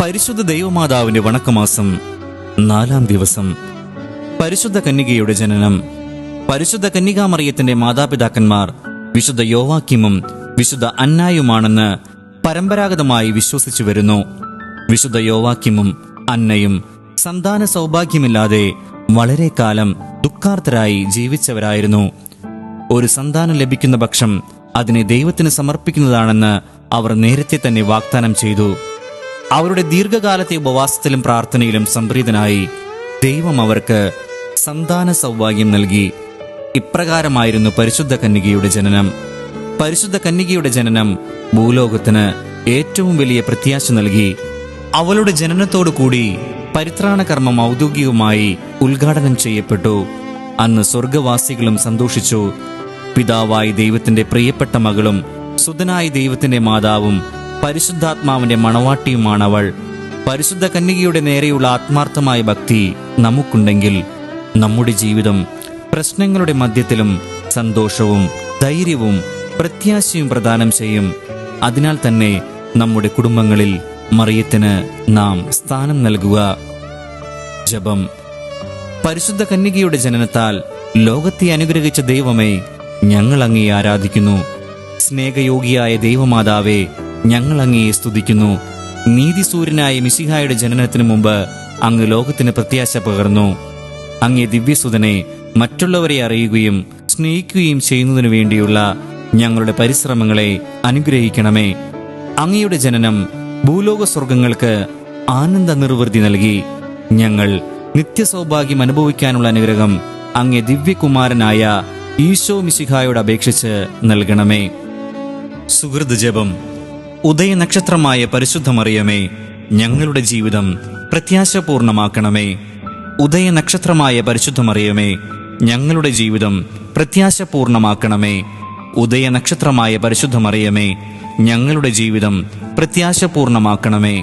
പരിശുദ്ധ ദൈവമാതാവിന്റെ വണക്കമാസം 4-ാം ദിവസം. പരിശുദ്ധ കന്യകയുടെ ജനനം. പരിശുദ്ധ കന്യകാമറിയത്തിന്റെ മാതാപിതാക്കന്മാർ വിശുദ്ധ യോവാക്കീമും വിശുദ്ധ അന്നായുമാണെന്ന് പരമ്പരാഗതമായി വിശ്വസിച്ചു വരുന്നു. വിശുദ്ധ യോവാക്കീമും അന്നയും സന്താന സൗഭാഗ്യമില്ലാതെ വളരെ കാലം ദുഃഖാർത്തരായി ജീവിച്ചവരായിരുന്നു. ഒരു സന്താനം ലഭിക്കുന്ന പക്ഷം അതിനെ ദൈവത്തിന് സമർപ്പിക്കുന്നതാണെന്ന് അവർ നേരത്തെ തന്നെ വാഗ്ദാനം ചെയ്തു. അവരുടെ ദീർഘകാലത്തെ ഉപവാസത്തിലും പ്രാർത്ഥനയിലും സംപ്രീതനായി ദൈവം അവർക്ക് സന്താന സൗഭാഗ്യം നൽകി. ഇപ്രകാരമായിരുന്നു പരിശുദ്ധ കന്യകയുടെ ജനനം. പരിശുദ്ധ കന്യകയുടെ ജനനം ഭൂലോകത്തിന് ഏറ്റവും വലിയ പ്രത്യാശ നൽകി. അവളുടെ ജനനത്തോടു കൂടി പരിത്രാണ കർമ്മം ഔദ്യോഗികമായി ഉദ്ഘാടനം ചെയ്യപ്പെട്ടു. അന്ന് സ്വർഗവാസികളും സന്തോഷിച്ചു. പിതാവായി ദൈവത്തിന്റെ പ്രിയപ്പെട്ട മകളും സുതനായി ദൈവത്തിന്റെ മാതാവും പരിശുദ്ധാത്മാവിന്റെ മണവാട്ടിയുമാണവൾ. പരിശുദ്ധ കന്യകയുടെ നേരെയുള്ള ആത്മാർത്ഥമായ ഭക്തി നമുക്കുണ്ടെങ്കിൽ നമ്മുടെ ജീവിതം പ്രശ്നങ്ങളുടെ മധ്യത്തിലും സന്തോഷവും ധൈര്യവും പ്രത്യാശയും പ്രദാനം ചെയ്യും. അതിനാൽ തന്നെ നമ്മുടെ കുടുംബങ്ങളിൽ മറിയത്തിന് നാം സ്ഥാനം നൽകുക. ജപം. പരിശുദ്ധ കന്യകയുടെ ജനനത്താൽ ലോകത്തെ അനുഗ്രഹിച്ച ദൈവമേ, ഞങ്ങൾ അങ്ങയെ ആരാധിക്കുന്നു. സ്നേഹയോഗിയായ ദൈവമാതാവേ, ഞങ്ങൾ അങ്ങയെ സ്തുതിക്കുന്നു. നീതിസൂര്യനായ മിശിഹായുടെ ജനനത്തിനു മുമ്പ് അങ്ങ് ലോകത്തിന് പ്രത്യാശ പകർന്നു. അങ്ങേ ദിവ്യസുതനെ മറ്റുള്ളവരെ അറിയുകയും സ്നേഹിക്കുകയും ചെയ്യുന്നതിനു വേണ്ടിയുള്ള ഞങ്ങളുടെ പരിശ്രമങ്ങളെ അനുഗ്രഹിക്കണമേ. അങ്ങയുടെ ജനനം ഭൂലോക സ്വർഗങ്ങൾക്ക് ആനന്ദ നിർവൃത്തി നൽകി. ഞങ്ങൾ നിത്യസൗഭാഗ്യം അനുഭവിക്കാനുള്ള അനുഗ്രഹം അങ്ങേ ദിവ്യകുമാരനായ ഈശോ മിശിഹായോട് അപേക്ഷിച്ച് നൽകണമേ. സുഹൃത് ജപം. ഉദയനക്ഷത്രമായ പരിശുദ്ധ മറിയമേ, ഞങ്ങളുടെ ജീവിതം പ്രത്യാശപൂർണമാക്കണമേ. ഉദയനക്ഷത്രമായ പരിശുദ്ധ മറിയമേ, ഞങ്ങളുടെ ജീവിതം പ്രത്യാശപൂർണമാക്കണമേ. ഉദയനക്ഷത്രമായ പരിശുദ്ധ മറിയമേ, ഞങ്ങളുടെ ജീവിതം പ്രത്യാശപൂർണമാക്കണമേ.